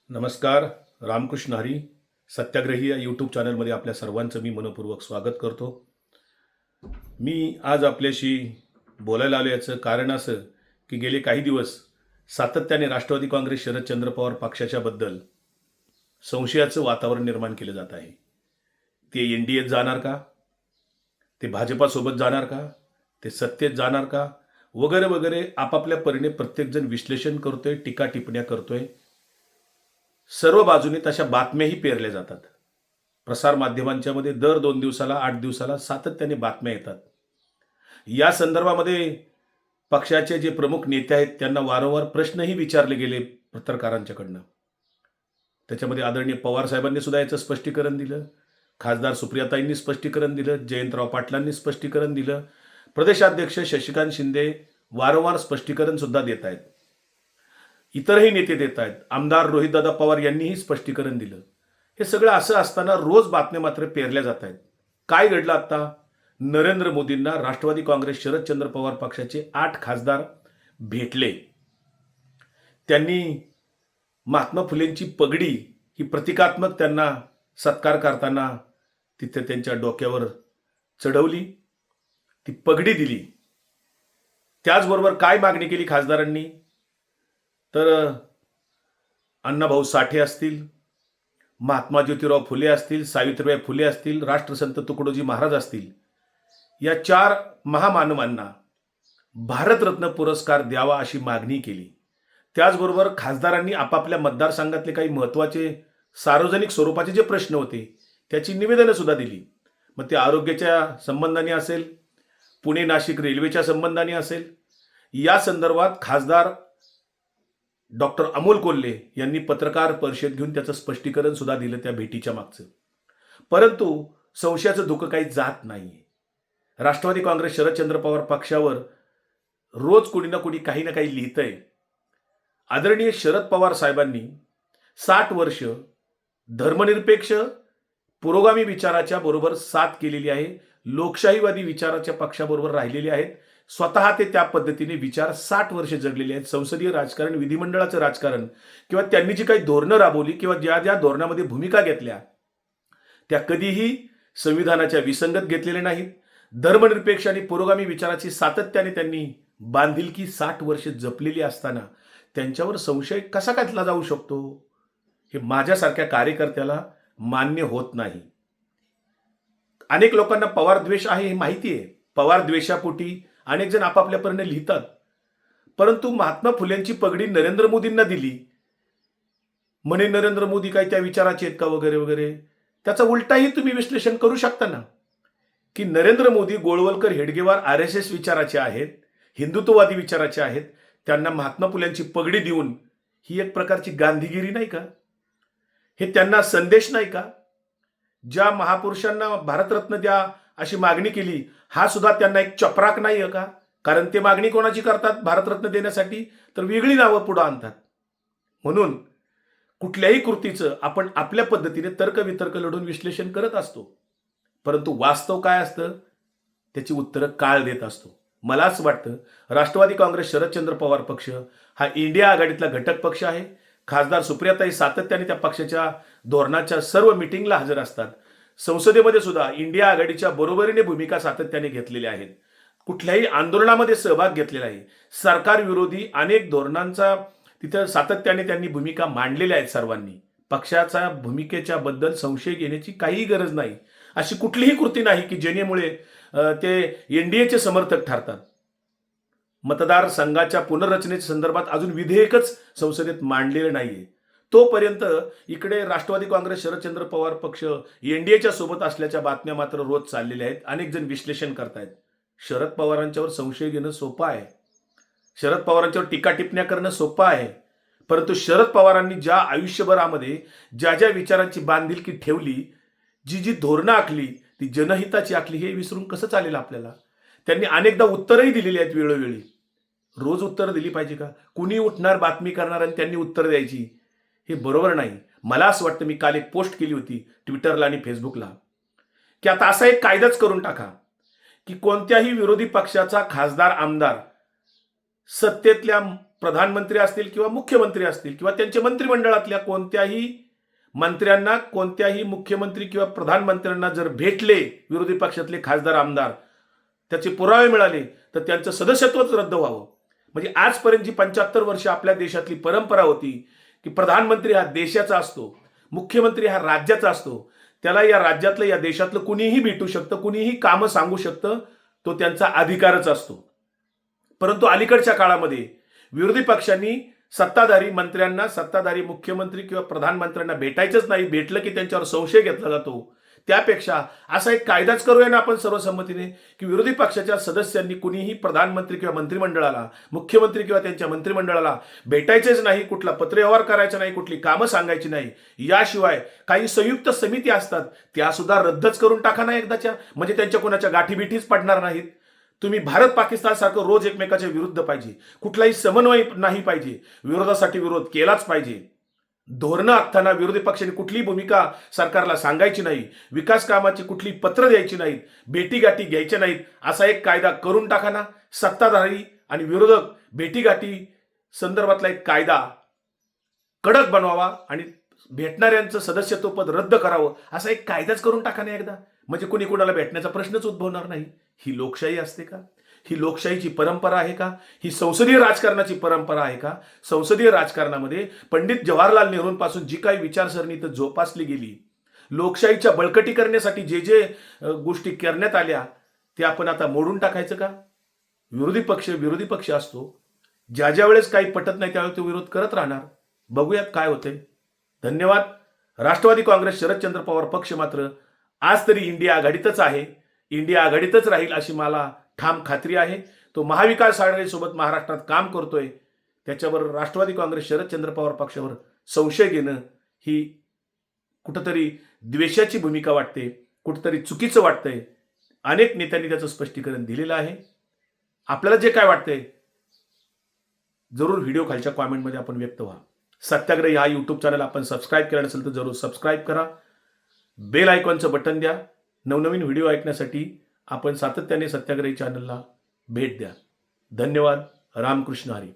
नमस्कार. रामकृष्ण हरी. सत्याग्रही या यूट्यूब चॅनलमध्ये आपल्या सर्वांचं मी मनपूर्वक स्वागत करतो. मी आज आपल्याशी बोलायला आलो याचं कारण असं की गेले काही दिवस सातत्याने राष्ट्रवादी काँग्रेस शरदचंद्र पवार पक्षाच्या बद्दल संशयाचं वातावरण निर्माण केलं जात आहे. ते एनडीएत जाणार का? ते भाजपासोबत जाणार का? ते सत्तेत जाणार का? वगैरे वगैरे आपापल्या परीने प्रत्येकजण विश्लेषण करतोय, टीका टिप्पण्या करतोय. सर्व बाजूने तशा बातम्याही पेरल्या जातात. प्रसार माध्यमांच्या मध्ये दर 2 दिवसाला 8 दिवसाला सातत्याने बातम्या येतात. या संदर्भामध्ये पक्षाचे जे प्रमुख नेते आहेत त्यांना वारंवार प्रश्नही विचारले गेले पत्रकारांच्याकडनं. त्याच्यामध्ये आदरणीय पवार साहेबांनी सुद्धा याचं स्पष्टीकरण दिलं. खासदार सुप्रियाताईंनी स्पष्टीकरण दिलं. जयंतराव पाटलांनी स्पष्टीकरण दिलं. प्रदेशाध्यक्ष शशिकांत शिंदे वारंवार स्पष्टीकरण सुद्धा देत आहेत. इतरही नेते देत आहेत. आमदार रोहितदादा पवार यांनीही स्पष्टीकरण दिलं. हे सगळं असं असताना रोज बातम्या मात्र पेरल्या जात आहेत. काय घडलं आता? नरेंद्र मोदींना राष्ट्रवादी काँग्रेस शरदचंद्र पवार पक्षाचे 8 खासदार भेटले. त्यांनी महात्मा फुलेंची पगडी ही प्रतिकात्मक त्यांना सत्कार करताना तिथे त्यांच्या डोक्यावर चढवली, ती पगडी दिली. त्याचबरोबर काय मागणी केली खासदारांनी? तर अण्णाभाऊ साठे असतील, महात्मा ज्योतिराव फुले असतील, सावित्रीबाई फुले असतील, राष्ट्रसंत तुकडोजी महाराज असतील, या 4 महामानवांना भारतरत्न पुरस्कार द्यावा अशी मागणी केली. त्याचबरोबर खासदारांनी आपापल्या मतदारसंघातले काही महत्त्वाचे सार्वजनिक स्वरूपाचे जे प्रश्न होते त्याची निवेदनं सुद्धा दिली. मग ते आरोग्याच्या संबंधाने असेल, पुणे नाशिक रेल्वेच्या संबंधाने असेल, या संदर्भात खासदार डॉक्टर अमोल कोल्हे यांनी पत्रकार परिषद घेऊन त्याचं स्पष्टीकरण सुद्धा दिलं त्या भेटीच्या मागचं. परंतु संशयाचं धुकं काही जात नाहीये. राष्ट्रवादी काँग्रेस शरदचंद्र पवार पक्षावर रोज कोणी ना कोणी काही ना काही लिहितंय. आदरणीय शरद पवार साहेबांनी 60 वर्ष धर्मनिरपेक्ष पुरोगामी विचाराच्या बरोबर साथ केलेली आहे. लोकशाहीवादी विचाराच्या पक्षाबरोबर राहिलेले आहेत. स्वतः ते त्या पद्धतीने विचार 60 वर्ष जगलेले आहेत. संसदीय राजकारण, विधिमंडळाचं राजकारण किंवा त्यांनी जी काही धोरणं राबवली किंवा ज्या ज्या धोरणामध्ये भूमिका घेतल्या त्या कधीही संविधानाच्या विसंगत घेतलेल्या नाहीत. धर्मनिरपेक्ष आणि पुरोगामी विचाराची सातत्याने त्यांनी बांधिलकी 60 वर्ष जपलेली असताना त्यांच्यावर संशय कसा घातला जाऊ शकतो? हे माझ्यासारख्या कार्यकर्त्याला मान्य होत नाही. अनेक लोकांना पवार द्वेष आहे हे माहिती आहे. पवार द्वेषापोटी अनेक जण आपापल्या परीने लिहितात. परंतु महात्मा फुलेंची पगडी नरेंद्र मोदींना दिली म्हणे नरेंद्र मोदी काय त्या विचाराचे आहेत का वगैरे वगैरे. त्याचा उलटाही तुम्ही विश्लेषण करू शकता ना, की नरेंद्र मोदी, गोळवलकर, हेडगेवार RSS विचाराचे आहेत, हिंदुत्ववादी विचाराचे आहेत. त्यांना महात्मा फुल्यांची पगडी देऊन ही एक प्रकारची गांधीगिरी नाही का? हे त्यांना संदेश नाही का? ज्या महापुरुषांना भारतरत्न द्या अशी मागणी केली, हा सुद्धा त्यांना एक चपराक नाही आहे का? कारण ते मागणी कोणाची करतात भारतरत्न देण्यासाठी? तर वेगळी नावं पुढे आणतात. म्हणून कुठल्याही कृतीचं आपण आपल्या पद्धतीने तर्कवितर्क लढून विश्लेषण करत असतो. परंतु वास्तव काय असतं त्याची उत्तरं काळ देत असतो. मला असं वाटतं राष्ट्रवादी काँग्रेस शरदचंद्र पवार पक्ष हा इंडिया आघाडीतला घटक पक्ष आहे. खासदार सुप्रियाताई सातत्याने त्या पक्षाच्या धोरणाच्या सर्व मिटिंगला हजर असतात. संसदेमध्ये सुद्धा इंडिया आघाडीच्या बरोबरीने भूमिका सातत्याने घेतलेल्या आहेत. कुठल्याही आंदोलनामध्ये सहभाग घेतलेला आहे. सरकार विरोधी अनेक धोरणांचा तिथं सातत्याने त्यांनी भूमिका मांडलेल्या आहेत. सर्वांनी पक्षाच्या भूमिकेच्या बद्दल संशय घेण्याची काहीही गरज नाही. अशी कुठलीही कृती नाही की जेणेमुळे ते एनडीएचे समर्थक ठरतात. मतदारसंघाच्या पुनर्रचनेच्या संदर्भात अजून विधेयकच संसदेत मांडलेलं नाहीये. तोपर्यंत इकडे राष्ट्रवादी काँग्रेस शरदचंद्र पवार पक्ष एनडीएच्या सोबत असल्याच्या बातम्या मात्र रोज चाललेल्या आहेत. अनेक जण विश्लेषण करतायत. शरद पवारांच्यावर संशय घेणं सोपं आहे. शरद पवारांच्यावर टीका टिप्पण्या करणं सोपं आहे. परंतु शरद पवारांनी ज्या आयुष्यभरामध्ये ज्या ज्या विचारांची बांधिलकी ठेवली, जी जी धोरणं आखली ती जनहिताची आखली, हे विसरून कसं चालेल आपल्याला? त्यांनी अनेकदा उत्तरही दिलेली आहेत वेळोवेळी. रोज उत्तर दिली पाहिजे का? कुणी उठणार बातमी करणार आणि त्यांनी उत्तर द्यायची, हे बरोबर नाही. मला असं वाटतं, मी काल एक पोस्ट केली होती ट्विटरला आणि फेसबुकला, की आता असा एक कायदाच करून टाका की कोणत्याही विरोधी पक्षाचा खासदार, आमदार सत्तेतल्या प्रधानमंत्री असतील किंवा मुख्यमंत्री असतील किंवा त्यांच्या मंत्रिमंडळातल्या कोणत्याही मंत्र्यांना, कोणत्याही मुख्यमंत्री किंवा प्रधानमंत्र्यांना जर भेटले विरोधी पक्षातले खासदार आमदार, त्याचे पुरावे मिळाले, तर त्यांचं सदस्यत्वच रद्द व्हावं. म्हणजे आजपर्यंत जी 75 वर्ष आपल्या देशातली परंपरा होती की प्रधानमंत्री हा देशाचा असतो, मुख्यमंत्री हा राज्याचा असतो, त्याला या राज्यातलं, या देशातलं कुणीही भेटू शकतं, कुणीही कामं सांगू शकतं, तो त्यांचा अधिकारच असतो. परंतु अलीकडच्या काळामध्ये विरोधी पक्षांनी सत्ताधारी मंत्र्यांना, सत्ताधारी मुख्यमंत्री किंवा प्रधानमंत्र्यांना भेटायचंच नाही, भेटलं की त्यांच्यावर संशय घेतला जातो. त्यापेक्षा असा एक कायदाच करूया ना आपण सर्वसंमतीने की विरोधी पक्षाच्या सदस्यांनी कुणीही प्रधानमंत्री किंवा मंत्रिमंडळाला, मुख्यमंत्री किंवा त्यांच्या मंत्रिमंडळाला भेटायचेच नाही, कुठला पत्रव्यवहार करायचा नाही, कुठली कामं सांगायची नाही. याशिवाय काही संयुक्त समिती असतात त्या सुद्धा रद्दच करून टाका ना एकदाच्या, म्हणजे त्यांच्या कोणाच्या गाठीबिठीच पडणार नाहीत. तुम्ही भारत पाकिस्तान सारखं रोज एकमेकाच्या विरुद्ध पाहिजे, कुठलाही समन्वय नाही पाहिजे, विरोधासाठी विरोध केलाच पाहिजे. धोरणं आखताना विरोधी पक्षाने कुठलीही भूमिका सरकारला सांगायची नाही, विकास कामाची कुठली पत्र द्यायची नाहीत, भेटीगाठी घ्यायच्या नाहीत. असा एक कायदा करून टाका ना. सत्ताधारी आणि विरोधक भेटीगाठी संदर्भातला एक कायदा कडक बनवावा आणि भेटणाऱ्यांचं सदस्यत्व पद रद्द करावं, असा एक कायदाच करून टाका ना एकदा. म्हणजे कुणी कुणाला भेटण्याचा प्रश्नच उद्भवणार नाही. ही लोकशाही असते का? ही लोकशाहीची परंपरा आहे का? ही संसदीय राजकारणाची परंपरा आहे का? संसदीय राजकारणामध्ये पंडित जवाहरलाल नेहरूंपासून जी काही विचारसरणी इथं जोपासली गेली, लोकशाहीच्या बळकटीकरणासाठी जे जे गोष्टी करण्यात आल्या, ते आपण आता मोडून टाकायचं का? विरोधी पक्ष असतो, ज्या ज्या वेळेस काही पटत नाही त्यावेळेस तो विरोध करत राहणार. बघूयात काय होते. धन्यवाद. राष्ट्रवादी काँग्रेस शरदचंद्र पवार पक्ष मात्र आज तरी इंडिया आघाडीतच आहे, इंडिया आघाडीतच राहील अशी मला ठाम खात्री आहे. तो महाविकास आघाडीसोबत महाराष्ट्रात काम करतोय, त्याच्यावर राष्ट्रवादी काँग्रेस शरदचंद्र पवार पक्षावर संशय घेणं ही कुठंतरी द्वेषाची भूमिका वाटते, कुठंतरी चुकीचं वाटतंय. अनेक नेत्यांनी त्याचं स्पष्टीकरण दिलेलं आहे. आपल्याला जे काय वाटतंय जरूर व्हिडिओ खालच्या कॉमेंटमध्ये आपण व्यक्त व्हा. सत्याग्रही हा यूट्यूब चॅनल आपण सबस्क्राईब केला नसेल तर जरूर सबस्क्राईब करा. बेल आयकॉनचं बटन द्या. नवनवीन व्हिडिओ ऐकण्यासाठी आपण सातत्याने सत्याग्रही चॅनलला भेट द्या. धन्यवाद. रामकृष्ण हरी.